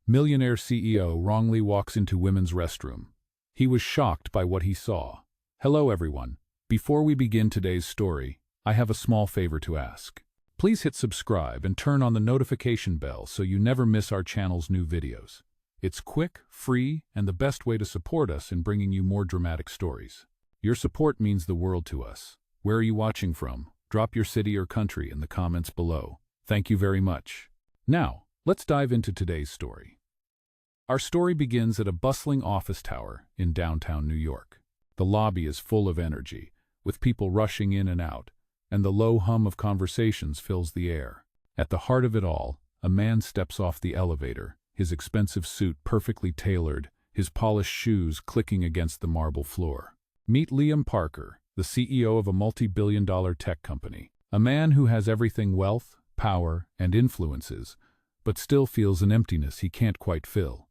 Millionaire CEO wrongly walks into women's restroom. He was shocked by what he saw. Hello everyone. Before we begin today's story, I have a small favor to ask. Please hit subscribe and turn on the notification bell so you never miss our channel's new videos. It's quick, free, and the best way to support us in bringing you more dramatic stories. Your support means the world to us. Where are you watching from? Drop your city or country in the comments below. Thank you very much. Now, let's dive into today's story. Our story begins at a bustling office tower in downtown New York. The lobby is full of energy, with people rushing in and out, and the low hum of conversations fills the air. At the heart of it all, a man steps off the elevator, his expensive suit perfectly tailored, his polished shoes clicking against the marble floor. Meet Liam Parker, the CEO of a multi-billion-dollar tech company. A man who has everything: wealth, power, and influences, but still feels an emptiness he can't quite fill.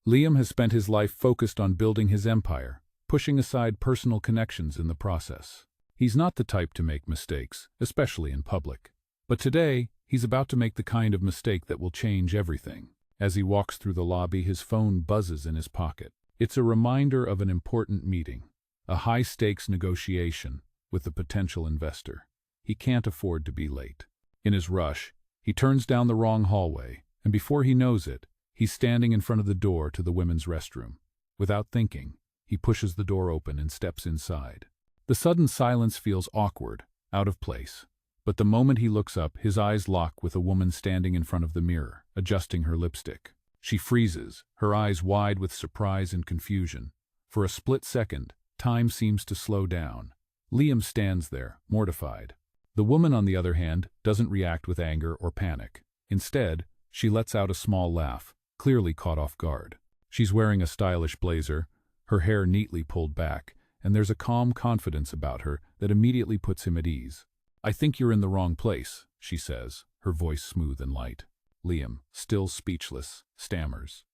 Liam has spent his life focused on building his empire, pushing aside personal connections in the process. He's not the type to make mistakes, especially in public. But today, he's about to make the kind of mistake that will change everything. As he walks through the lobby, his phone buzzes in his pocket. It's a reminder of an important meeting, a high-stakes negotiation with a potential investor. He can't afford to be late. In his rush, he turns down the wrong hallway, and before he knows it, he's standing in front of the door to the women's restroom. Without thinking, he pushes the door open and steps inside. The sudden silence feels awkward, out of place. But the moment he looks up, his eyes lock with a woman standing in front of the mirror, adjusting her lipstick. She freezes, her eyes wide with surprise and confusion. For a split second, time seems to slow down. Liam stands there, mortified. The woman, on the other hand, doesn't react with anger or panic. Instead, she lets out a small laugh, clearly caught off guard. She's wearing a stylish blazer, her hair neatly pulled back, and there's a calm confidence about her that immediately puts him at ease. "I think you're in the wrong place," she says, her voice smooth and light. Liam, still speechless, stammers.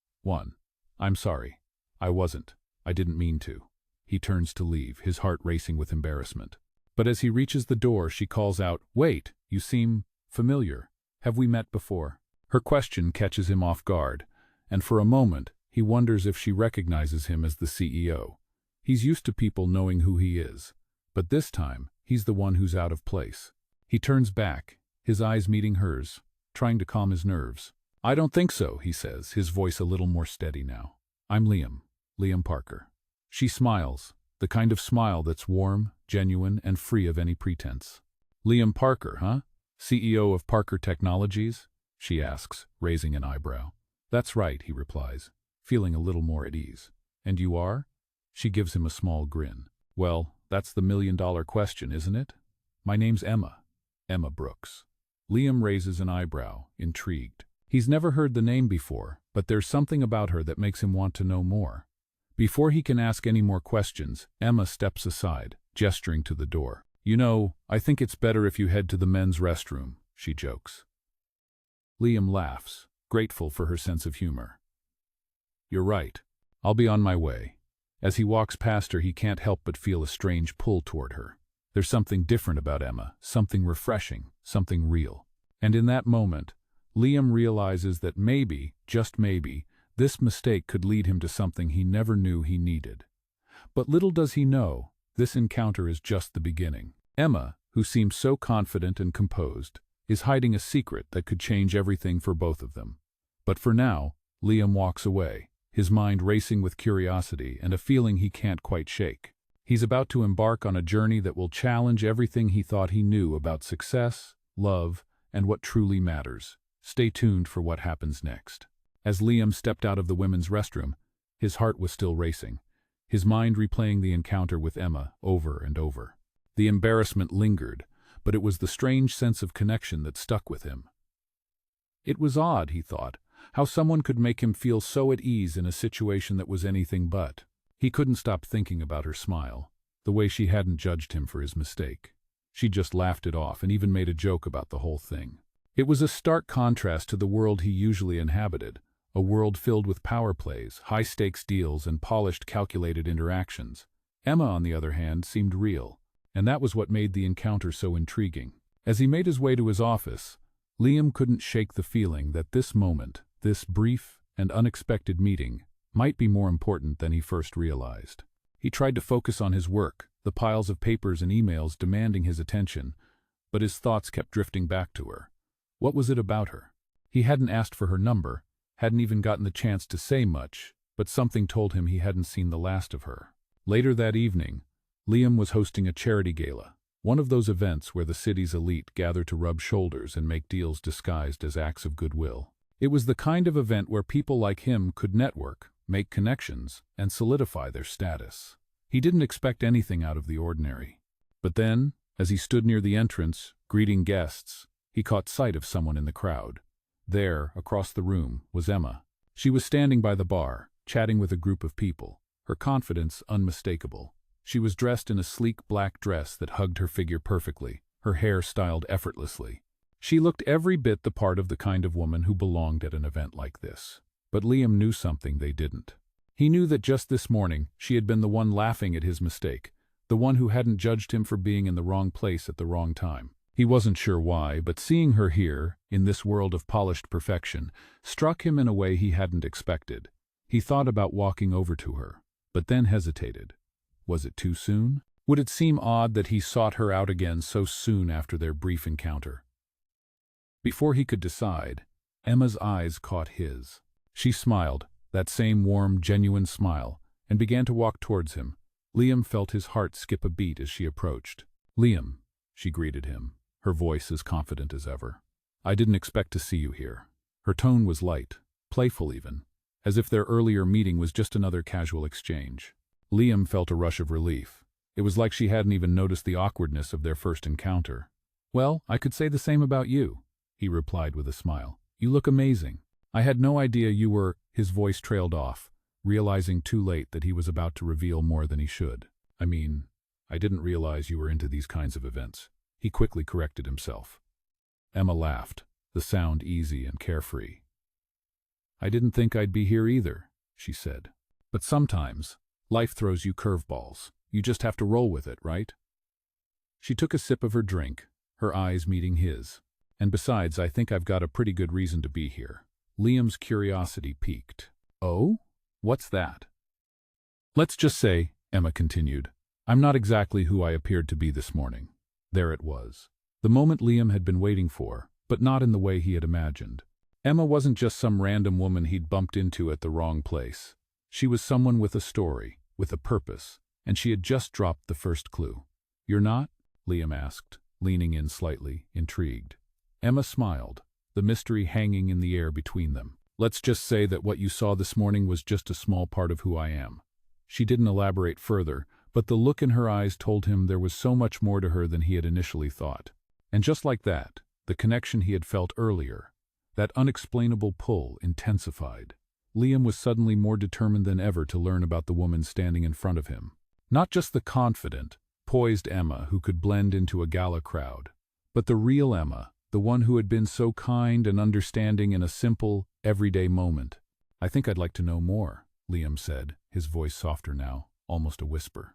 I'm sorry. I wasn't. I didn't mean to." He turns to leave, his heart racing with embarrassment. But as he reaches the door, she calls out, "Wait, you seem familiar. Have we met before?" Her question catches him off guard, and for a moment, he wonders if she recognizes him as the CEO. He's used to people knowing who he is, but this time, he's the one who's out of place. He turns back, his eyes meeting hers, trying to calm his nerves. "I don't think so," he says, his voice a little more steady now. "I'm Liam Parker." She smiles, the kind of smile that's warm, genuine, and free of any pretense. "Liam Parker, huh? CEO of Parker Technologies?" she asks, raising an eyebrow. "That's right," he replies, feeling a little more at ease. "And you are?" She gives him a small grin. "Well, that's the million-dollar question, isn't it? My name's Emma Brooks." Liam raises an eyebrow, intrigued. He's never heard the name before, but there's something about her that makes him want to know more. Before he can ask any more questions, Emma steps aside, gesturing to the door. "You know, I think it's better if you head to the men's restroom," she jokes. Liam laughs, grateful for her sense of humor. "You're right. I'll be on my way." As he walks past her, he can't help but feel a strange pull toward her. There's something different about Emma, something refreshing, something real. And in that moment, Liam realizes that maybe, just maybe, this mistake could lead him to something he never knew he needed. But little does he know, this encounter is just the beginning. Emma, who seems so confident and composed, is hiding a secret that could change everything for both of them. But for now, Liam walks away, his mind racing with curiosity and a feeling he can't quite shake. He's about to embark on a journey that will challenge everything he thought he knew about success, love, and what truly matters. Stay tuned for what happens next. As Liam stepped out of the women's restroom, his heart was still racing, his mind replaying the encounter with Emma over and over. The embarrassment lingered, but it was the strange sense of connection that stuck with him. It was odd, he thought, how someone could make him feel so at ease in a situation that was anything but. He couldn't stop thinking about her smile, the way she hadn't judged him for his mistake. She just laughed it off and even made a joke about the whole thing. It was a stark contrast to the world he usually inhabited, a world filled with power plays, high-stakes deals, and polished, calculated interactions. Emma, on the other hand, seemed real, and that was what made the encounter so intriguing. As he made his way to his office, Liam couldn't shake the feeling that this moment, This brief and unexpected meeting might be more important than he first realized. He tried to focus on his work, the piles of papers and emails demanding his attention, but his thoughts kept drifting back to her. What was it about her? He hadn't asked for her number, hadn't even gotten the chance to say much, but something told him he hadn't seen the last of her. Later that evening, Liam was hosting a charity gala, one of those events where the city's elite gather to rub shoulders and make deals disguised as acts of goodwill. It was the kind of event where people like him could network, make connections, and solidify their status. He didn't expect anything out of the ordinary. But then, as he stood near the entrance, greeting guests, he caught sight of someone in the crowd. There, across the room, was Emma. She was standing by the bar, chatting with a group of people, her confidence unmistakable. She was dressed in a sleek black dress that hugged her figure perfectly, her hair styled effortlessly. She looked every bit the part of the kind of woman who belonged at an event like this. But Liam knew something they didn't. He knew that just this morning she had been the one laughing at his mistake, the one who hadn't judged him for being in the wrong place at the wrong time. He wasn't sure why, but seeing her here, in this world of polished perfection, struck him in a way he hadn't expected. He thought about walking over to her, but then hesitated. Was it too soon? Would it seem odd that he sought her out again so soon after their brief encounter? Before he could decide, Emma's eyes caught his. She smiled, that same warm, genuine smile, and began to walk towards him. Liam felt his heart skip a beat as she approached. "Liam," she greeted him, her voice as confident as ever. "I didn't expect to see you here." Her tone was light, playful even, as if their earlier meeting was just another casual exchange. Liam felt a rush of relief. It was like she hadn't even noticed the awkwardness of their first encounter. "Well, I could say the same about you," he replied with a smile. "You look amazing. I had no idea you were—" His voice trailed off, realizing too late that he was about to reveal more than he should. I didn't realize you were into these kinds of events." He quickly corrected himself. Emma laughed, the sound easy and carefree. "I didn't think I'd be here either," she said. "But sometimes, life throws you curveballs. You just have to roll with it, right?" She took a sip of her drink, her eyes meeting his. "And besides, I think I've got a pretty good reason to be here." Liam's curiosity piqued. "Oh? What's that?" "Let's just say," Emma continued, "I'm not exactly who I appeared to be this morning." There it was. The moment Liam had been waiting for, but not in the way he had imagined. Emma wasn't just some random woman he'd bumped into at the wrong place. She was someone with a story, with a purpose, and she had just dropped the first clue. "You're not?" Liam asked, leaning in slightly, intrigued. Emma smiled, the mystery hanging in the air between them. "Let's just say that what you saw this morning was just a small part of who I am." She didn't elaborate further, but the look in her eyes told him there was so much more to her than he had initially thought. And just like that, the connection he had felt earlier, that unexplainable pull, intensified. Liam was suddenly more determined than ever to learn about the woman standing in front of him. Not just the confident, poised Emma who could blend into a gala crowd, but the real Emma, the one who had been so kind and understanding in a simple, everyday moment. "I think I'd like to know more," Liam said, his voice softer now, almost a whisper.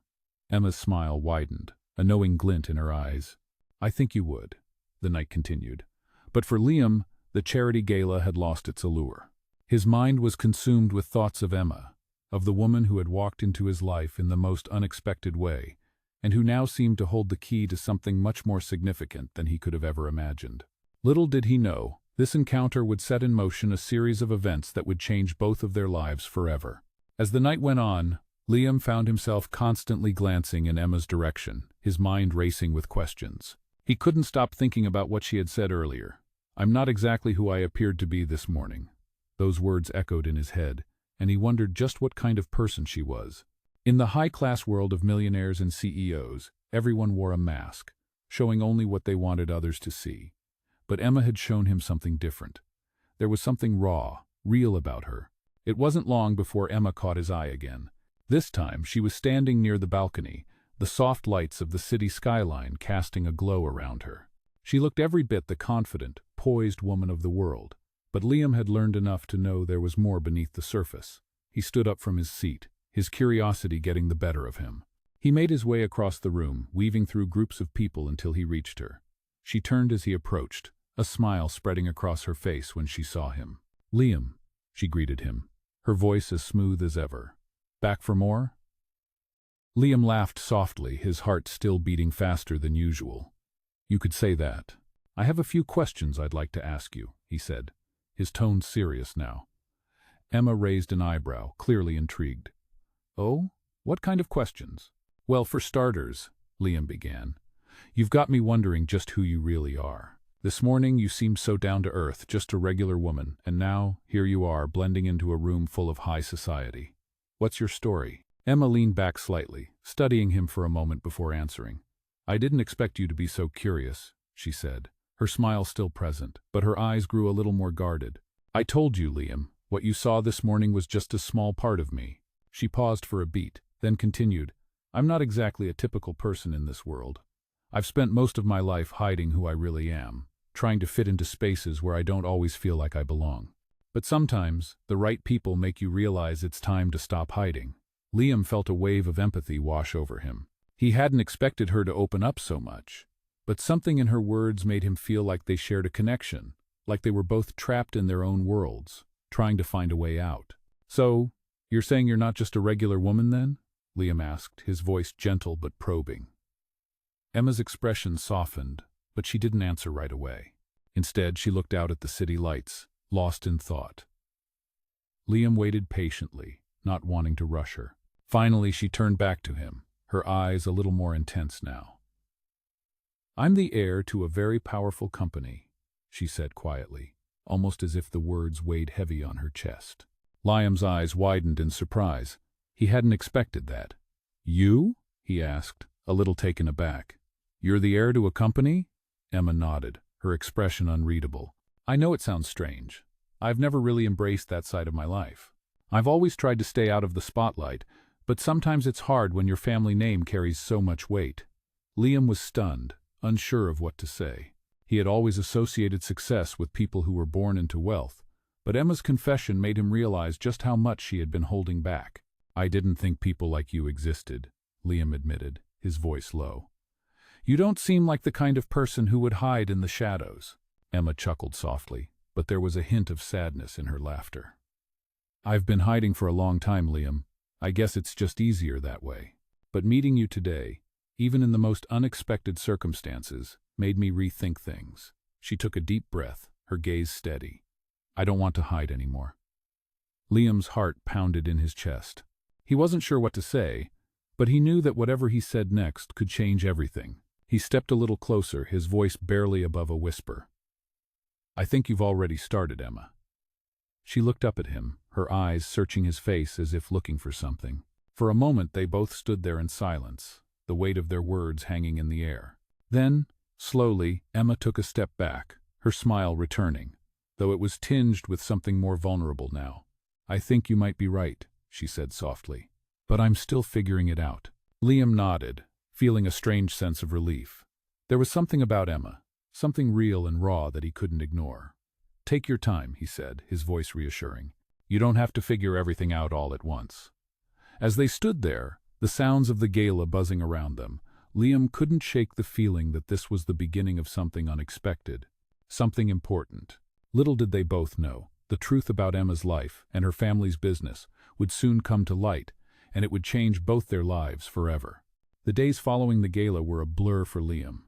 Emma's smile widened, a knowing glint in her eyes. "I think you would," the night continued. But for Liam, the charity gala had lost its allure. His mind was consumed with thoughts of Emma, of the woman who had walked into his life in the most unexpected way, and who now seemed to hold the key to something much more significant than he could have ever imagined. Little did he know, this encounter would set in motion a series of events that would change both of their lives forever. As the night went on, Liam found himself constantly glancing in Emma's direction, his mind racing with questions. He couldn't stop thinking about what she had said earlier. "I'm not exactly who I appeared to be this morning." Those words echoed in his head, and he wondered just what kind of person she was. In the high-class world of millionaires and CEOs, everyone wore a mask, showing only what they wanted others to see. But Emma had shown him something different. There was something raw, real about her. It wasn't long before Emma caught his eye again. This time she was standing near the balcony, the soft lights of the city skyline casting a glow around her. She looked every bit the confident, poised woman of the world. But Liam had learned enough to know there was more beneath the surface. He stood up from his seat, his curiosity getting the better of him. He made his way across the room, weaving through groups of people until he reached her. She turned as he approached, a smile spreading across her face when she saw him. Liam, she greeted him, her voice as smooth as ever. Back for more? Liam laughed softly, his heart still beating faster than usual. You could say that. I have a few questions I'd like to ask you, he said, his tone serious now. Emma raised an eyebrow, clearly intrigued. Oh, what kind of questions? Well, for starters, Liam began, you've got me wondering just who you really are. This morning you seemed so down to earth, just a regular woman, and now, here you are, blending into a room full of high society. What's your story? Emma leaned back slightly, studying him for a moment before answering. I didn't expect you to be so curious, she said, her smile still present, but her eyes grew a little more guarded. I told you, Liam, what you saw this morning was just a small part of me. She paused for a beat, then continued, I'm not exactly a typical person in this world. I've spent most of my life hiding who I really am, trying to fit into spaces where I don't always feel like I belong. But sometimes, the right people make you realize it's time to stop hiding. Liam felt a wave of empathy wash over him. He hadn't expected her to open up so much, but something in her words made him feel like they shared a connection, like they were both trapped in their own worlds, trying to find a way out. So, you're saying you're not just a regular woman then? Liam asked, his voice gentle but probing. Emma's expression softened, but she didn't answer right away. Instead, she looked out at the city lights, lost in thought. Liam waited patiently, not wanting to rush her. Finally, she turned back to him, her eyes a little more intense now. I'm the heir to a very powerful company, she said quietly, almost as if the words weighed heavy on her chest. Liam's eyes widened in surprise. He hadn't expected that. You? He asked, a little taken aback. You're the heir to a company? Emma nodded, her expression unreadable. I know it sounds strange. I've never really embraced that side of my life. I've always tried to stay out of the spotlight, but sometimes it's hard when your family name carries so much weight. Liam was stunned, unsure of what to say. He had always associated success with people who were born into wealth, but Emma's confession made him realize just how much she had been holding back. I didn't think people like you existed, Liam admitted, his voice low. You don't seem like the kind of person who would hide in the shadows. Emma chuckled softly, but there was a hint of sadness in her laughter. I've been hiding for a long time, Liam. I guess it's just easier that way. But meeting you today, even in the most unexpected circumstances, made me rethink things. She took a deep breath, her gaze steady. I don't want to hide anymore. Liam's heart pounded in his chest. He wasn't sure what to say, but he knew that whatever he said next could change everything. He stepped a little closer, his voice barely above a whisper. I think you've already started, Emma. She looked up at him, her eyes searching his face as if looking for something. For a moment they both stood there in silence, the weight of their words hanging in the air. Then, slowly, Emma took a step back, her smile returning, though it was tinged with something more vulnerable now. I think you might be right, she said softly. But I'm still figuring it out. Liam nodded, feeling a strange sense of relief. There was something about Emma, something real and raw that he couldn't ignore. Take your time, he said, his voice reassuring. You don't have to figure everything out all at once. As they stood there, the sounds of the gala buzzing around them, Liam couldn't shake the feeling that this was the beginning of something unexpected, something important. Little did they both know, the truth about Emma's life and her family's business would soon come to light, and it would change both their lives forever. The days following the gala were a blur for Liam.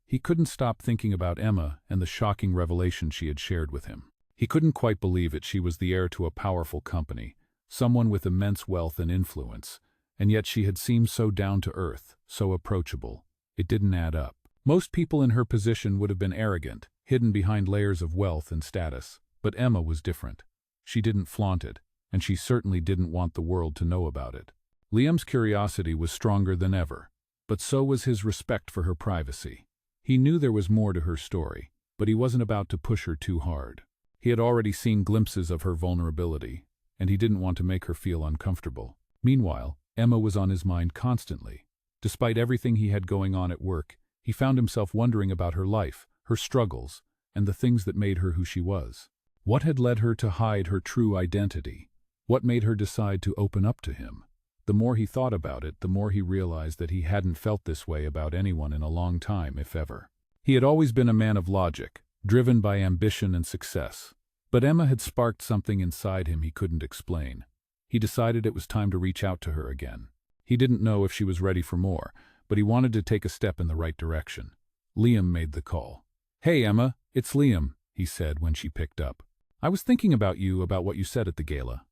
He couldn't stop thinking about Emma and the shocking revelation she had shared with him. He couldn't quite believe it. She was the heir to a powerful company, someone with immense wealth and influence, and yet she had seemed so down to earth, so approachable. It didn't add up. Most people in her position would have been arrogant, hidden behind layers of wealth and status, but Emma was different. She didn't flaunt it, and she certainly didn't want the world to know about it. Liam's curiosity was stronger than ever, but so was his respect for her privacy. He knew there was more to her story, but he wasn't about to push her too hard. He had already seen glimpses of her vulnerability, and he didn't want to make her feel uncomfortable. Meanwhile, Emma was on his mind constantly. Despite everything he had going on at work, he found himself wondering about her life, her struggles, and the things that made her who she was. What had led her to hide her true identity? What made her decide to open up to him? The more he thought about it, the more he realized that he hadn't felt this way about anyone in a long time, if ever. He had always been a man of logic, driven by ambition and success. But Emma had sparked something inside him he couldn't explain. He decided it was time to reach out to her again. He didn't know if she was ready for more, but he wanted to take a step in the right direction. Liam made the call. "Hey, Emma, it's Liam," he said when she picked up. "I was thinking about you, about what you said at the gala."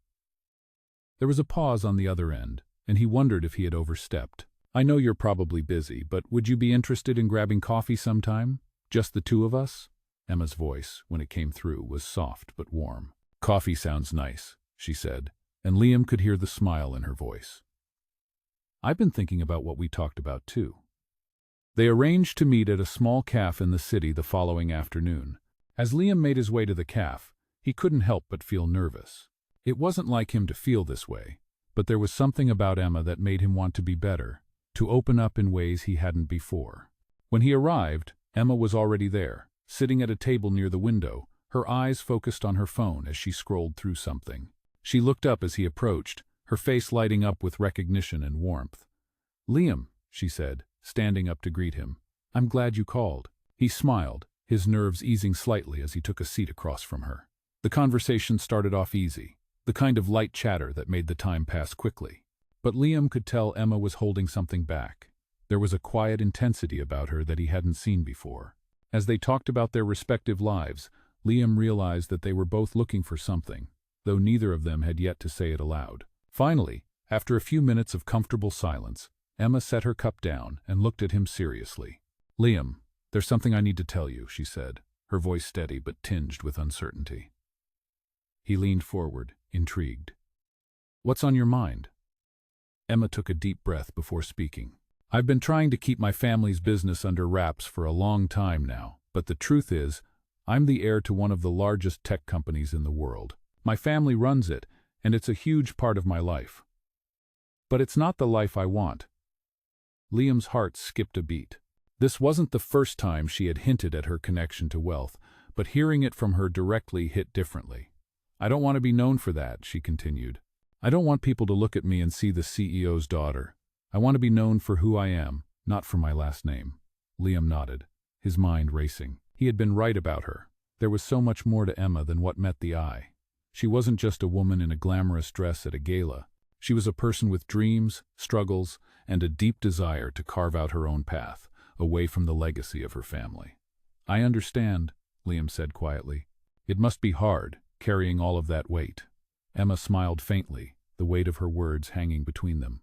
There was a pause on the other end, and he wondered if he had overstepped. "I know you're probably busy, but would you be interested in grabbing coffee sometime? Just the two of us?" Emma's voice, when it came through, was soft but warm. "Coffee sounds nice," she said, and Liam could hear the smile in her voice. "I've been thinking about what we talked about too." They arranged to meet at a small cafe in the city the following afternoon. As Liam made his way to the cafe, he couldn't help but feel nervous. It wasn't like him to feel this way, but there was something about Emma that made him want to be better, to open up in ways he hadn't before. When he arrived, Emma was already there, sitting at a table near the window, her eyes focused on her phone as she scrolled through something. She looked up as he approached, her face lighting up with recognition and warmth. "Liam," she said, standing up to greet him. "I'm glad you called." He smiled, his nerves easing slightly as he took a seat across from her. The conversation started off easy, the kind of light chatter that made the time pass quickly. But Liam could tell Emma was holding something back. There was a quiet intensity about her that he hadn't seen before. As they talked about their respective lives, Liam realized that they were both looking for something, though neither of them had yet to say it aloud. Finally, after a few minutes of comfortable silence, Emma set her cup down and looked at him seriously. "Liam, there's something I need to tell you," she said, her voice steady but tinged with uncertainty. He leaned forward, intrigued. "What's on your mind?" Emma took a deep breath before speaking. "I've been trying to keep my family's business under wraps for a long time now, but the truth is, I'm the heir to one of the largest tech companies in the world. My family runs it, and it's a huge part of my life. But it's not the life I want." Liam's heart skipped a beat. This wasn't the first time she had hinted at her connection to wealth, but hearing it from her directly hit differently. "I don't want to be known for that," she continued. "I don't want people to look at me and see the CEO's daughter. I want to be known for who I am, not for my last name." Liam nodded, his mind racing. He had been right about her. There was so much more to Emma than what met the eye. She wasn't just a woman in a glamorous dress at a gala. She was a person with dreams, struggles, and a deep desire to carve out her own path, away from the legacy of her family. "I understand," Liam said quietly. "It must be hard, carrying all of that weight." Emma smiled faintly, the weight of her words hanging between them.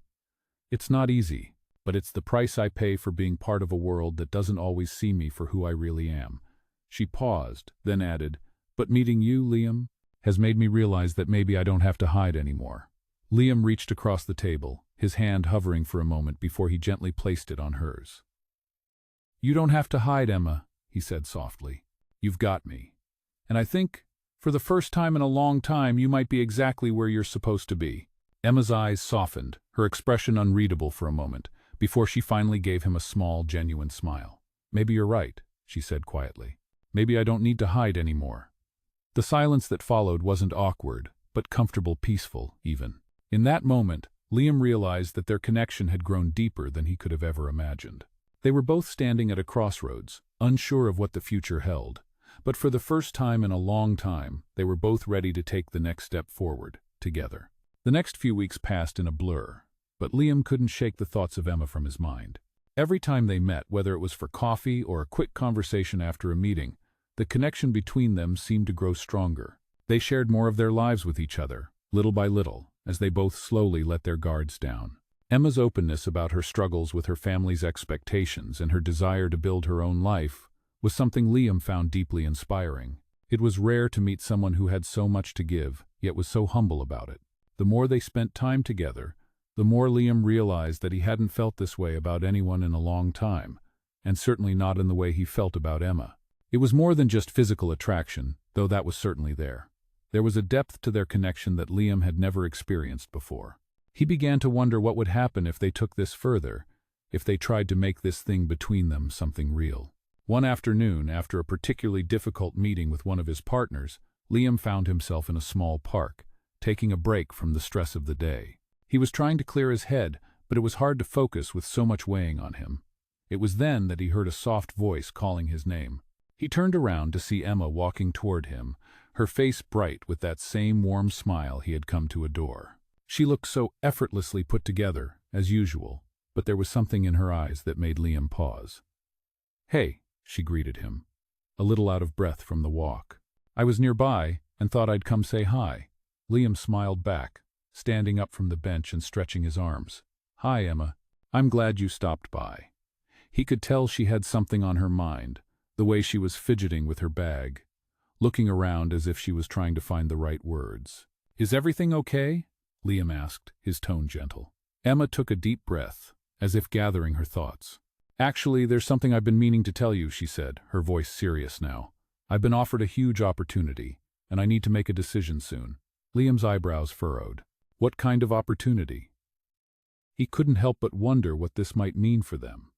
"It's not easy, but it's the price I pay for being part of a world that doesn't always see me for who I really am." She paused, then added, "But meeting you, Liam, has made me realize that maybe I don't have to hide anymore." Liam reached across the table, his hand hovering for a moment before he gently placed it on hers. "You don't have to hide, Emma," he said softly. "You've got me. And I think, for the first time in a long time, you might be exactly where you're supposed to be." Emma's eyes softened, her expression unreadable for a moment, before she finally gave him a small, genuine smile. "Maybe you're right," she said quietly. "Maybe I don't need to hide anymore." The silence that followed wasn't awkward, but comfortable, peaceful, even. In that moment, Liam realized that their connection had grown deeper than he could have ever imagined. They were both standing at a crossroads, unsure of what the future held, but for the first time in a long time, they were both ready to take the next step forward, together. The next few weeks passed in a blur, but Liam couldn't shake the thoughts of Emma from his mind. Every time they met, whether it was for coffee or a quick conversation after a meeting, the connection between them seemed to grow stronger. They shared more of their lives with each other, little by little, as they both slowly let their guards down. Emma's openness about her struggles with her family's expectations and her desire to build her own life was something Liam found deeply inspiring. It was rare to meet someone who had so much to give, yet was so humble about it. The more they spent time together, the more Liam realized that he hadn't felt this way about anyone in a long time, and certainly not in the way he felt about Emma. It was more than just physical attraction, though that was certainly there. There was a depth to their connection that Liam had never experienced before. He began to wonder what would happen if they took this further, if they tried to make this thing between them something real. One afternoon, after a particularly difficult meeting with one of his partners, Liam found himself in a small park, taking a break from the stress of the day. He was trying to clear his head, but it was hard to focus with so much weighing on him. It was then that he heard a soft voice calling his name. He turned around to see Emma walking toward him, her face bright with that same warm smile he had come to adore. She looked so effortlessly put together, as usual, but there was something in her eyes that made Liam pause. "Hey," she greeted him, a little out of breath from the walk. "I was nearby and thought I'd come say hi." Liam smiled back, standing up from the bench and stretching his arms. "Hi, Emma. I'm glad you stopped by." He could tell she had something on her mind, the way she was fidgeting with her bag, looking around as if she was trying to find the right words. "Is everything okay?" Liam asked, his tone gentle. Emma took a deep breath, as if gathering her thoughts. "Actually, there's something I've been meaning to tell you," she said, her voice serious now. "I've been offered a huge opportunity, and I need to make a decision soon." Liam's eyebrows furrowed. What kind of opportunity? He couldn't help but wonder what this might mean for them.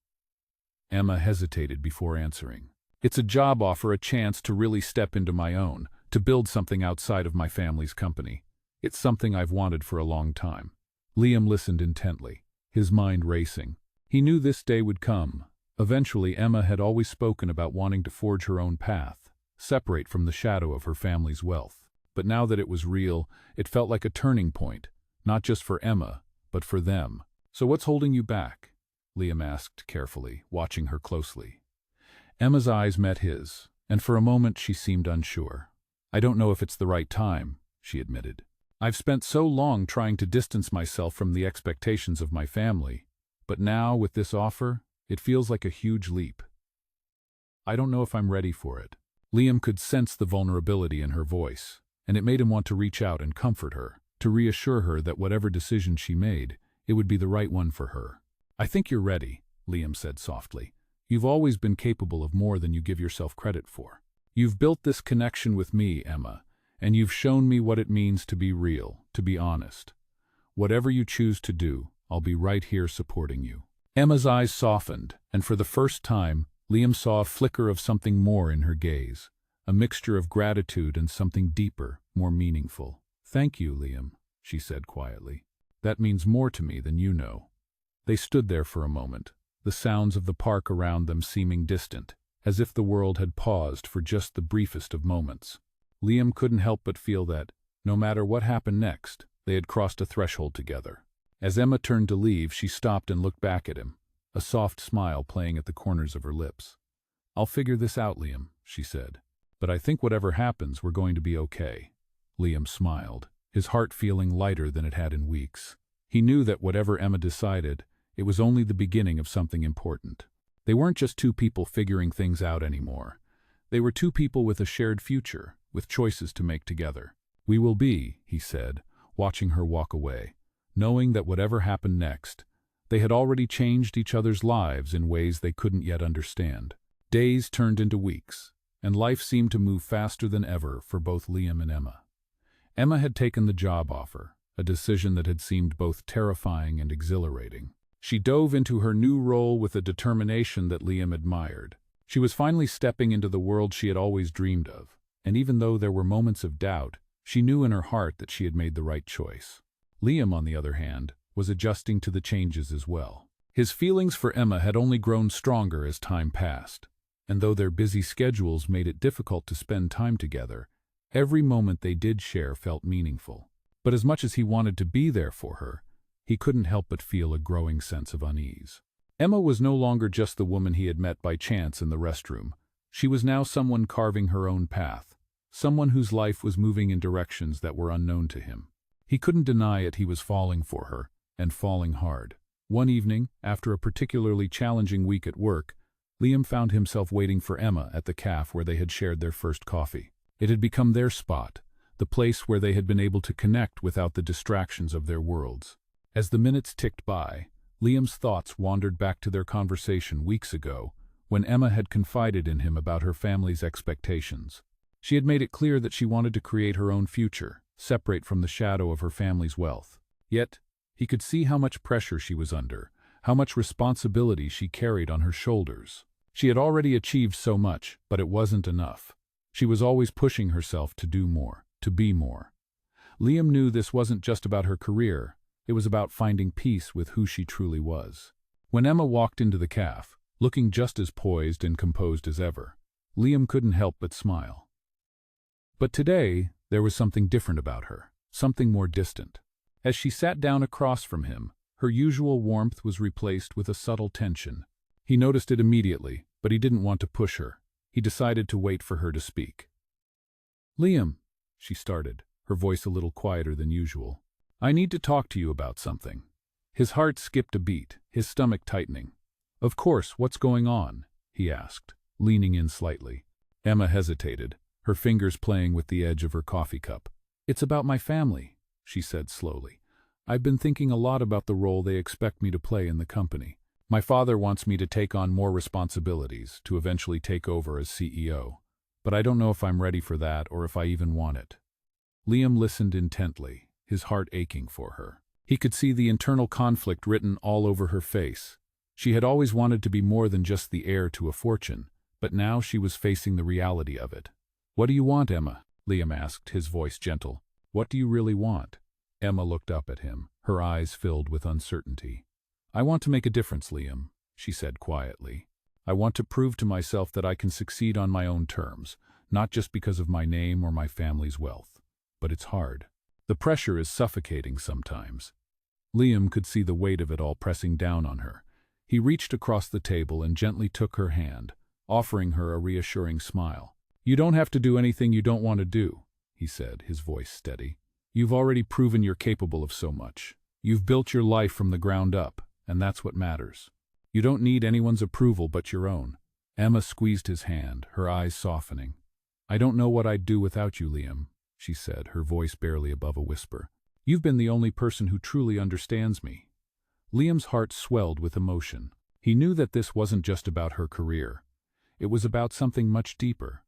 Emma hesitated before answering. "It's a job offer, a chance to really step into my own, to build something outside of my family's company. It's something I've wanted for a long time." Liam listened intently, his mind racing. He knew this day would come. Eventually, Emma had always spoken about wanting to forge her own path, separate from the shadow of her family's wealth. But now that it was real, it felt like a turning point, not just for Emma, but for them. "So what's holding you back?" Liam asked carefully, watching her closely. Emma's eyes met his, and for a moment she seemed unsure. "I don't know if it's the right time," she admitted. "I've spent so long trying to distance myself from the expectations of my family, but now, with this offer, it feels like a huge leap. I don't know if I'm ready for it." Liam could sense the vulnerability in her voice, and it made him want to reach out and comfort her, to reassure her that whatever decision she made, it would be the right one for her. "I think you're ready," Liam said softly. "You've always been capable of more than you give yourself credit for. You've built this connection with me, Emma, and you've shown me what it means to be real, to be honest. Whatever you choose to do, I'll be right here supporting you." Emma's eyes softened, and for the first time, Liam saw a flicker of something more in her gaze, a mixture of gratitude and something deeper, more meaningful. "Thank you, Liam," she said quietly. "That means more to me than you know." They stood there for a moment, the sounds of the park around them seeming distant, as if the world had paused for just the briefest of moments. Liam couldn't help but feel that, no matter what happened next, they had crossed a threshold together. As Emma turned to leave, she stopped and looked back at him, a soft smile playing at the corners of her lips. "I'll figure this out, Liam," she said. "But I think whatever happens, we're going to be okay." Liam smiled, his heart feeling lighter than it had in weeks. He knew that whatever Emma decided, it was only the beginning of something important. They weren't just two people figuring things out anymore. They were two people with a shared future, with choices to make together. "We will be," he said, watching her walk away, knowing that whatever happened next, they had already changed each other's lives in ways they couldn't yet understand. Days turned into weeks, and life seemed to move faster than ever for both Liam and Emma. Emma had taken the job offer, a decision that had seemed both terrifying and exhilarating. She dove into her new role with a determination that Liam admired. She was finally stepping into the world she had always dreamed of, and even though there were moments of doubt, she knew in her heart that she had made the right choice. Liam, on the other hand, was adjusting to the changes as well. His feelings for Emma had only grown stronger as time passed, and though their busy schedules made it difficult to spend time together, every moment they did share felt meaningful. But as much as he wanted to be there for her, he couldn't help but feel a growing sense of unease. Emma was no longer just the woman he had met by chance in the restroom. She was now someone carving her own path, someone whose life was moving in directions that were unknown to him. He couldn't deny it, he was falling for her, and falling hard. One evening, after a particularly challenging week at work, Liam found himself waiting for Emma at the cafe where they had shared their first coffee. It had become their spot, the place where they had been able to connect without the distractions of their worlds. As the minutes ticked by, Liam's thoughts wandered back to their conversation weeks ago, when Emma had confided in him about her family's expectations. She had made it clear that she wanted to create her own future, separate from the shadow of her family's wealth. Yet, he could see how much pressure she was under, how much responsibility she carried on her shoulders. She had already achieved so much, but it wasn't enough. She was always pushing herself to do more, to be more. Liam knew this wasn't just about her career. It was about finding peace with who she truly was. When Emma walked into the cafe, looking just as poised and composed as ever, Liam couldn't help but smile. But today, there was something different about her, something more distant. As she sat down across from him, her usual warmth was replaced with a subtle tension. He noticed it immediately, but he didn't want to push her. He decided to wait for her to speak. "Liam," she started, her voice a little quieter than usual. "I need to talk to you about something." His heart skipped a beat, his stomach tightening. "Of course, what's going on?" he asked, leaning in slightly. Emma hesitated, her fingers playing with the edge of her coffee cup. "It's about my family," she said slowly. "I've been thinking a lot about the role they expect me to play in the company. My father wants me to take on more responsibilities, to eventually take over as CEO. But I don't know if I'm ready for that or if I even want it." Liam listened intently, his heart aching for her. He could see the internal conflict written all over her face. She had always wanted to be more than just the heir to a fortune, but now she was facing the reality of it. "What do you want, Emma?" Liam asked, his voice gentle. "What do you really want?" Emma looked up at him, her eyes filled with uncertainty. "I want to make a difference, Liam," she said quietly. "I want to prove to myself that I can succeed on my own terms, not just because of my name or my family's wealth. But it's hard. The pressure is suffocating sometimes." Liam could see the weight of it all pressing down on her. He reached across the table and gently took her hand, offering her a reassuring smile. "You don't have to do anything you don't want to do," he said, his voice steady. "You've already proven you're capable of so much. You've built your life from the ground up, and that's what matters. You don't need anyone's approval but your own." Emma squeezed his hand, her eyes softening. "I don't know what I'd do without you, Liam," she said, her voice barely above a whisper. "You've been the only person who truly understands me." Liam's heart swelled with emotion. He knew that this wasn't just about her career. It was about something much deeper.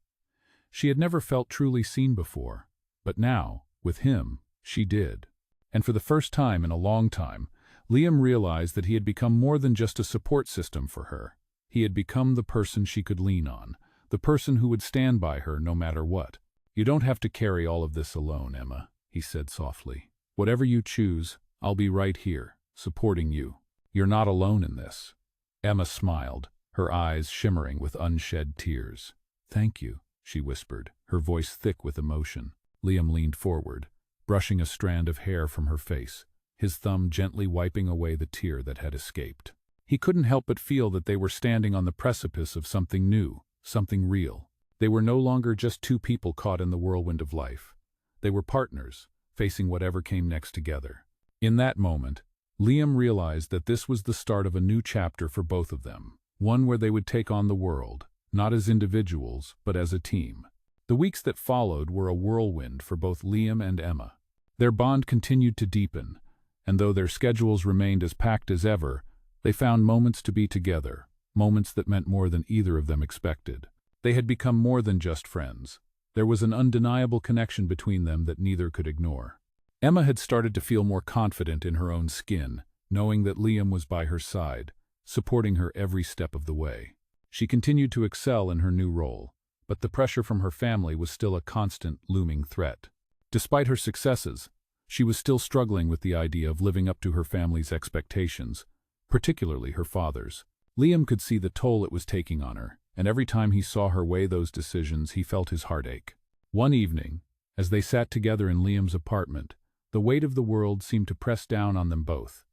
She had never felt truly seen before, but now, with him, she did. And for the first time in a long time, Liam realized that he had become more than just a support system for her. He had become the person she could lean on, the person who would stand by her no matter what. "You don't have to carry all of this alone, Emma," he said softly. "Whatever you choose, I'll be right here, supporting you. You're not alone in this." Emma smiled, her eyes shimmering with unshed tears. "Thank you," she whispered, her voice thick with emotion. Liam leaned forward, brushing a strand of hair from her face, his thumb gently wiping away the tear that had escaped. He couldn't help but feel that they were standing on the precipice of something new, something real. They were no longer just two people caught in the whirlwind of life. They were partners, facing whatever came next together. In that moment, Liam realized that this was the start of a new chapter for both of them, one where they would take on the world, not as individuals, but as a team. The weeks that followed were a whirlwind for both Liam and Emma. Their bond continued to deepen, and though their schedules remained as packed as ever, they found moments to be together, moments that meant more than either of them expected. They had become more than just friends. There was an undeniable connection between them that neither could ignore. Emma had started to feel more confident in her own skin, knowing that Liam was by her side, supporting her every step of the way. She continued to excel in her new role, but the pressure from her family was still a constant, looming threat. Despite her successes, she was still struggling with the idea of living up to her family's expectations, particularly her father's. Liam could see the toll it was taking on her, and every time he saw her weigh those decisions, he felt his heart ache. One evening, as they sat together in Liam's apartment, the weight of the world seemed to press down on them both.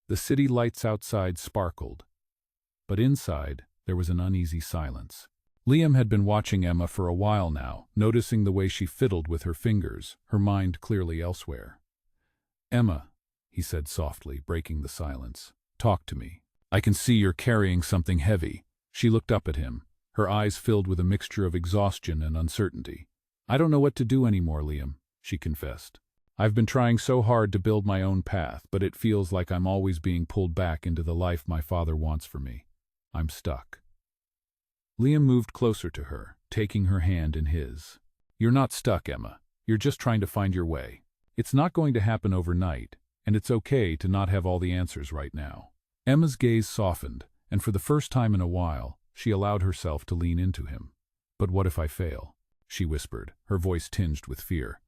The city lights outside sparkled, but inside there was an uneasy silence. Liam had been watching Emma for a while now, noticing the way she fiddled with her fingers, her mind clearly elsewhere. "Emma," he said softly, breaking the silence, "talk to me. I can see you're carrying something heavy." She looked up at him, her eyes filled with a mixture of exhaustion and uncertainty. "I don't know what to do anymore, Liam," she confessed. "I've been trying so hard to build my own path, but it feels like I'm always being pulled back into the life my father wants for me. I'm stuck." Liam moved closer to her, taking her hand in his. "You're not stuck, Emma. You're just trying to find your way. It's not going to happen overnight, and it's okay to not have all the answers right now." Emma's gaze softened, and for the first time in a while, she allowed herself to lean into him. "But what if I fail?" she whispered, her voice tinged with fear.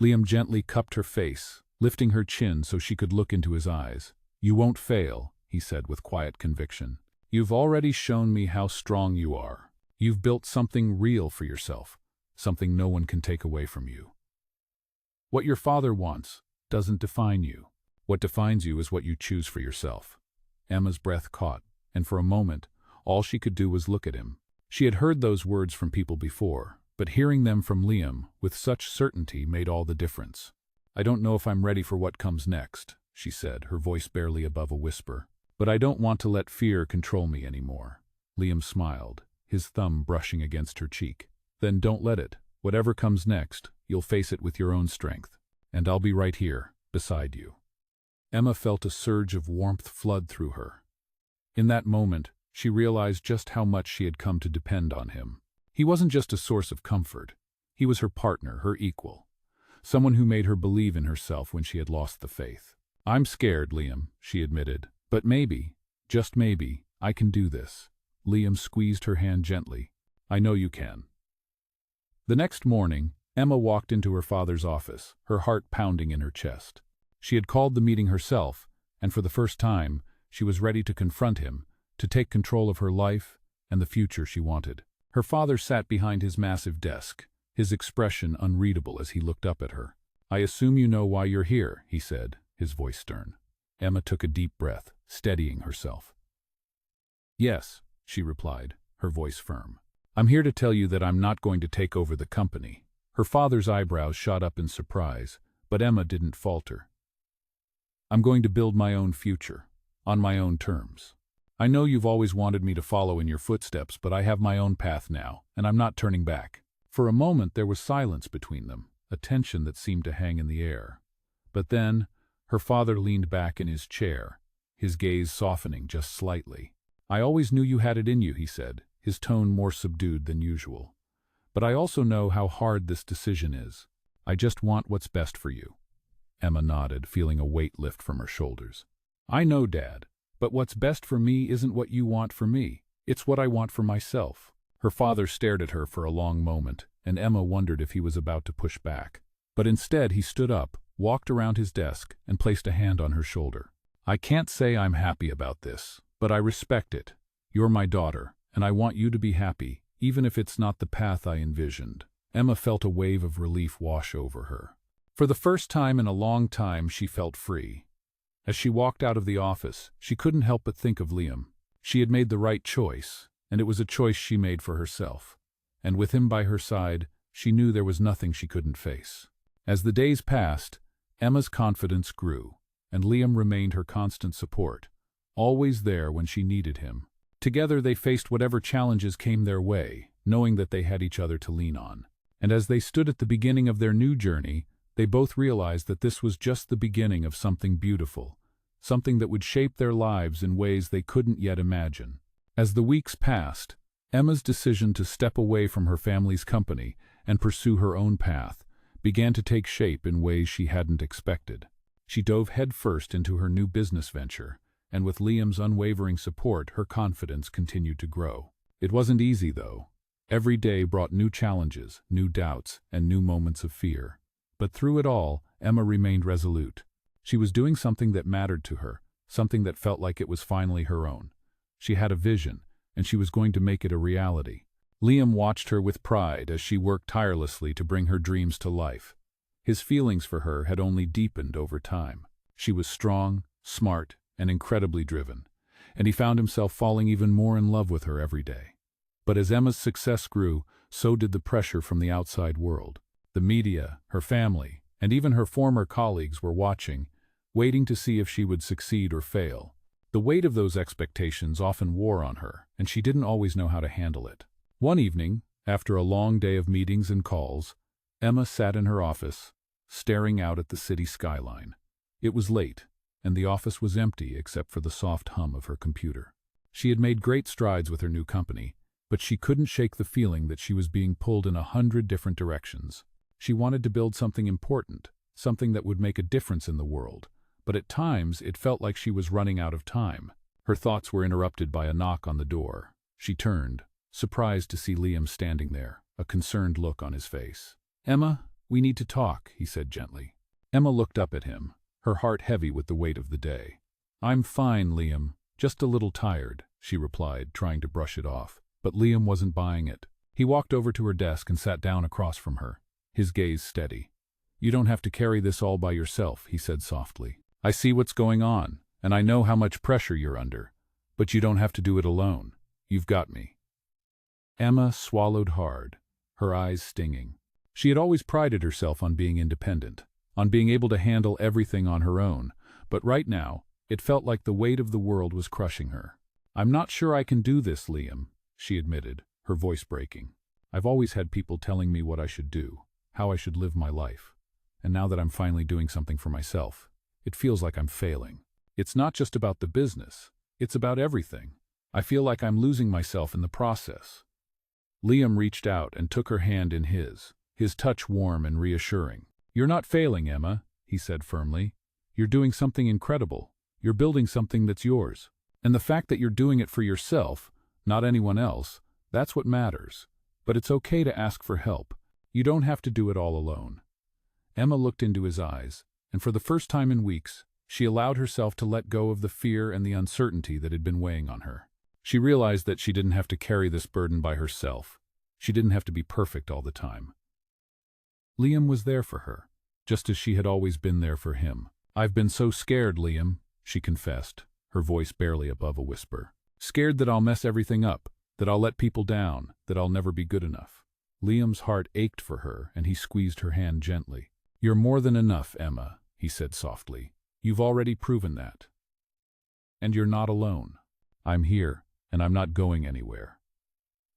Liam gently cupped her face, lifting her chin so she could look into his eyes. "You won't fail," he said with quiet conviction. "You've already shown me how strong you are. You've built something real for yourself, something no one can take away from you. What your father wants doesn't define you. What defines you is what you choose for yourself. Emma's breath caught, and for a moment, all she could do was look at him. She had heard those words from people before, but hearing them from Liam with such certainty made all the difference. I don't know if I'm ready for what comes next, she said, her voice barely above a whisper. But I don't want to let fear control me anymore. Liam smiled, his thumb brushing against her cheek. Then don't let it. Whatever comes next, you'll face it with your own strength. And I'll be right here, beside you. Emma felt a surge of warmth flood through her. In that moment, she realized just how much she had come to depend on him. He wasn't just a source of comfort. He was her partner, her equal. Someone who made her believe in herself when she had lost the faith. I'm scared, Liam, she admitted. But maybe, just maybe, I can do this. Liam squeezed her hand gently. I know you can. The next morning, Emma walked into her father's office, her heart pounding in her chest. She had called the meeting herself, and for the first time, she was ready to confront him, to take control of her life and the future she wanted. Her father sat behind his massive desk, his expression unreadable as he looked up at her. I assume you know why you're here, he said, his voice stern. Emma took a deep breath, steadying herself. Yes, she replied, her voice firm. I'm here to tell you that I'm not going to take over the company. Her father's eyebrows shot up in surprise, but Emma didn't falter. I'm going to build my own future, on my own terms. I know you've always wanted me to follow in your footsteps, but I have my own path now, and I'm not turning back. For a moment there was silence between them, a tension that seemed to hang in the air. But then, her father leaned back in his chair, his gaze softening just slightly. I always knew you had it in you, he said, his tone more subdued than usual. But I also know how hard this decision is. I just want what's best for you. Emma nodded, feeling a weight lift from her shoulders. I know, Dad, but what's best for me isn't what you want for me. It's what I want for myself. Her father stared at her for a long moment, and Emma wondered if he was about to push back. But instead he stood up, walked around his desk, and placed a hand on her shoulder. I can't say I'm happy about this, but I respect it. You're my daughter, and I want you to be happy, even if it's not the path I envisioned. Emma felt a wave of relief wash over her. For the first time in a long time, she felt free. As she walked out of the office, she couldn't help but think of Liam. She had made the right choice, and it was a choice she made for herself. And with him by her side, she knew there was nothing she couldn't face. As the days passed, Emma's confidence grew, and Liam remained her constant support, always there when she needed him. Together they faced whatever challenges came their way, knowing that they had each other to lean on. And as they stood at the beginning of their new journey, they both realized that this was just the beginning of something beautiful, something that would shape their lives in ways they couldn't yet imagine. As the weeks passed, Emma's decision to step away from her family's company and pursue her own path began to take shape in ways she hadn't expected. She dove headfirst into her new business venture, and with Liam's unwavering support, her confidence continued to grow. It wasn't easy, though. Every day brought new challenges, new doubts, and new moments of fear. But through it all, Emma remained resolute. She was doing something that mattered to her, something that felt like it was finally her own. She had a vision, and she was going to make it a reality. Liam watched her with pride as she worked tirelessly to bring her dreams to life. His feelings for her had only deepened over time. She was strong, smart, and incredibly driven, and he found himself falling even more in love with her every day. But as Emma's success grew, so did the pressure from the outside world. The media, her family, and even her former colleagues were watching, waiting to see if she would succeed or fail. The weight of those expectations often wore on her, and she didn't always know how to handle it. One evening, after a long day of meetings and calls, Emma sat in her office, staring out at the city skyline. It was late, and the office was empty except for the soft hum of her computer. She had made great strides with her new company, but she couldn't shake the feeling that she was being pulled in 100 different directions. She wanted to build something important, something that would make a difference in the world, but at times it felt like she was running out of time. Her thoughts were interrupted by a knock on the door. She turned, surprised to see Liam standing there, a concerned look on his face. "Emma, we need to talk," he said gently. Emma looked up at him, her heart heavy with the weight of the day. "I'm fine, Liam, just a little tired," she replied, trying to brush it off. But Liam wasn't buying it. He walked over to her desk and sat down across from her, his gaze steady. "You don't have to carry this all by yourself," he said softly. "I see what's going on, and I know how much pressure you're under, but you don't have to do it alone. You've got me." Emma swallowed hard, her eyes stinging. She had always prided herself on being independent, on being able to handle everything on her own, but right now, it felt like the weight of the world was crushing her. "I'm not sure I can do this, Liam," she admitted, her voice breaking. "I've always had people telling me what I should do, how I should live my life. And now that I'm finally doing something for myself, it feels like I'm failing. It's not just about the business, it's about everything. I feel like I'm losing myself in the process." Liam reached out and took her hand in his touch warm and reassuring. "You're not failing, Emma," he said firmly. "You're doing something incredible. You're building something that's yours. And the fact that you're doing it for yourself, not anyone else, that's what matters. But it's okay to ask for help. You don't have to do it all alone." Emma looked into his eyes, and for the first time in weeks, she allowed herself to let go of the fear and the uncertainty that had been weighing on her. She realized that she didn't have to carry this burden by herself. She didn't have to be perfect all the time. Liam was there for her, just as she had always been there for him. "I've been so scared, Liam," she confessed, her voice barely above a whisper. "Scared that I'll mess everything up, that I'll let people down, that I'll never be good enough." Liam's heart ached for her, and he squeezed her hand gently. "You're more than enough, Emma," he said softly. "You've already proven that. And you're not alone. I'm here, and I'm not going anywhere."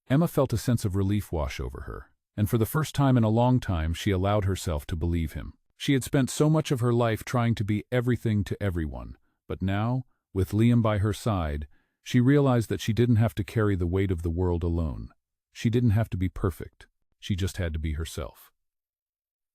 Emma felt a sense of relief wash over her, and for the first time in a long time she allowed herself to believe him. She had spent so much of her life trying to be everything to everyone, but now, with Liam by her side, she realized that she didn't have to carry the weight of the world alone. She didn't have to be perfect. She just had to be herself.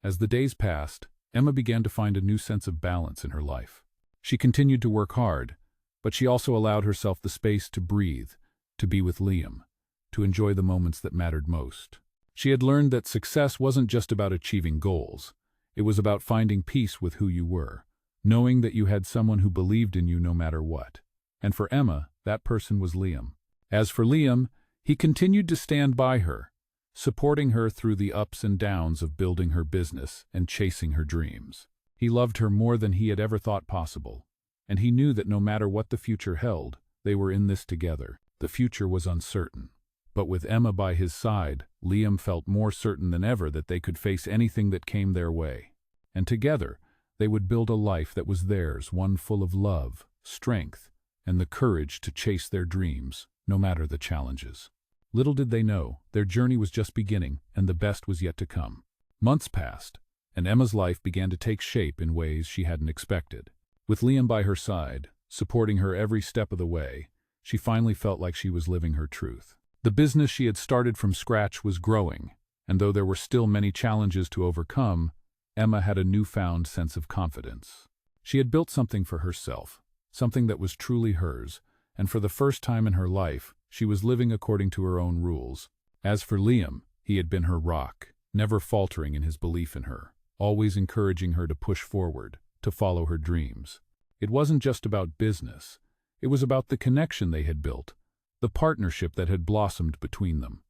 As the days passed, Emma began to find a new sense of balance in her life. She continued to work hard, but she also allowed herself the space to breathe, to be with Liam, to enjoy the moments that mattered most. She had learned that success wasn't just about achieving goals. It was about finding peace with who you were, knowing that you had someone who believed in you no matter what. And for Emma, that person was Liam. As for Liam, he continued to stand by her, supporting her through the ups and downs of building her business and chasing her dreams. He loved her more than he had ever thought possible, and he knew that no matter what the future held, they were in this together. The future was uncertain. But with Emma by his side, Liam felt more certain than ever that they could face anything that came their way. And together, they would build a life that was theirs, one full of love, strength, and the courage to chase their dreams, no matter the challenges. Little did they know, their journey was just beginning, and the best was yet to come. Months passed, and Emma's life began to take shape in ways she hadn't expected. With Liam by her side, supporting her every step of the way, she finally felt like she was living her truth. The business she had started from scratch was growing, and though there were still many challenges to overcome, Emma had a newfound sense of confidence. She had built something for herself, something that was truly hers, and for the first time in her life, she was living according to her own rules. As for Liam, he had been her rock, never faltering in his belief in her, always encouraging her to push forward, to follow her dreams. It wasn't just about business. It was about the connection they had built, the partnership that had blossomed between them.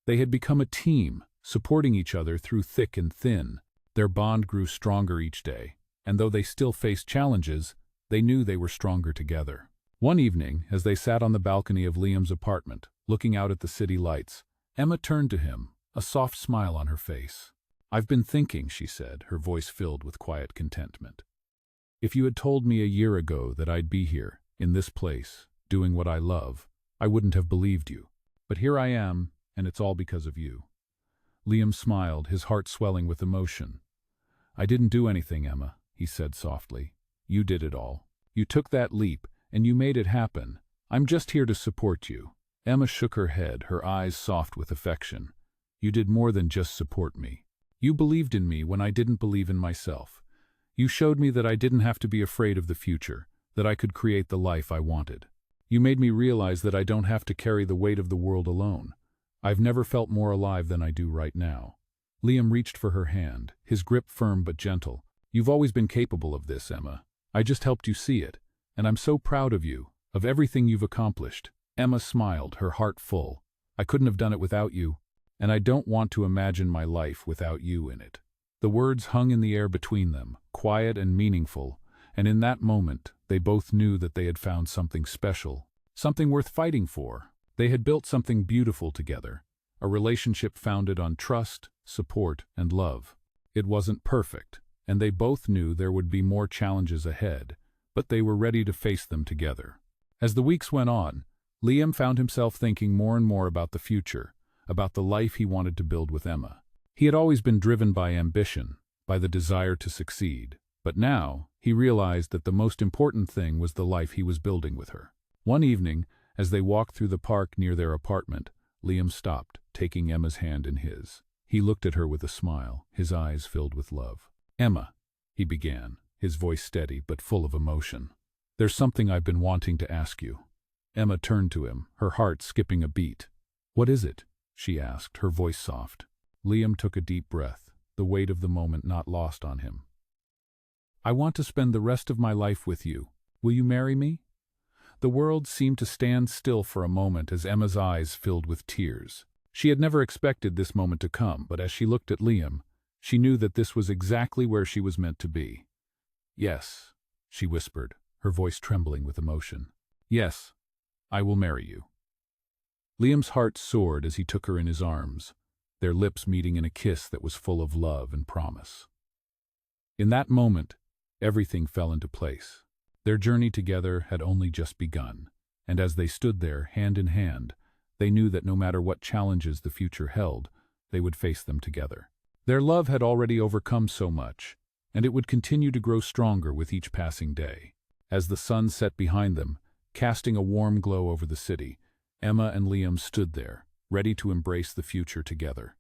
They had become a team, supporting each other through thick and thin. Their bond grew stronger each day, and though they still faced challenges, they knew they were stronger together. One evening, as they sat on the balcony of Liam's apartment, looking out at the city lights, Emma turned to him, a soft smile on her face. "I've been thinking," she said, her voice filled with quiet contentment. "If you had told me a year ago that I'd be here, in this place, doing what I love, I wouldn't have believed you. But here I am, and it's all because of you." Liam smiled, his heart swelling with emotion. "I didn't do anything, Emma," he said softly. "You did it all. You took that leap, and you made it happen. I'm just here to support you." Emma shook her head, her eyes soft with affection. "You did more than just support me. You believed in me when I didn't believe in myself. You showed me that I didn't have to be afraid of the future, that I could create the life I wanted. You made me realize that I don't have to carry the weight of the world alone. I've never felt more alive than I do right now." Liam reached for her hand, his grip firm but gentle. "You've always been capable of this, Emma. I just helped you see it, and I'm so proud of you, of everything you've accomplished." Emma smiled, her heart full. "I couldn't have done it without you." and I don't want to imagine my life without you in it." The words hung in the air between them, quiet and meaningful, and in that moment, they both knew that they had found something special, something worth fighting for. They had built something beautiful together, a relationship founded on trust, support, and love. It wasn't perfect, and they both knew there would be more challenges ahead, but they were ready to face them together. As the weeks went on, Liam found himself thinking more and more about the future, about the life he wanted to build with Emma. He had always been driven by ambition, by the desire to succeed, but now he realized that the most important thing was the life he was building with her. One evening, as they walked through the park near their apartment, Liam stopped, taking Emma's hand in his. He looked at her with a smile, his eyes filled with love. "Emma," he began, his voice steady but full of emotion. "There's something I've been wanting to ask you." Emma turned to him, her heart skipping a beat. "What is it?" she asked, her voice soft. Liam took a deep breath, the weight of the moment not lost on him. "I want to spend the rest of my life with you. Will you marry me?" The world seemed to stand still for a moment as Emma's eyes filled with tears. She had never expected this moment to come, but as she looked at Liam, she knew that this was exactly where she was meant to be. "Yes," she whispered, her voice trembling with emotion. "Yes, I will marry you." Liam's heart soared as he took her in his arms, their lips meeting in a kiss that was full of love and promise. In that moment, everything fell into place. Their journey together had only just begun, and as they stood there, hand in hand, they knew that no matter what challenges the future held, they would face them together. Their love had already overcome so much, and it would continue to grow stronger with each passing day. As the sun set behind them, casting a warm glow over the city, Emma and Liam stood there, ready to embrace the future together.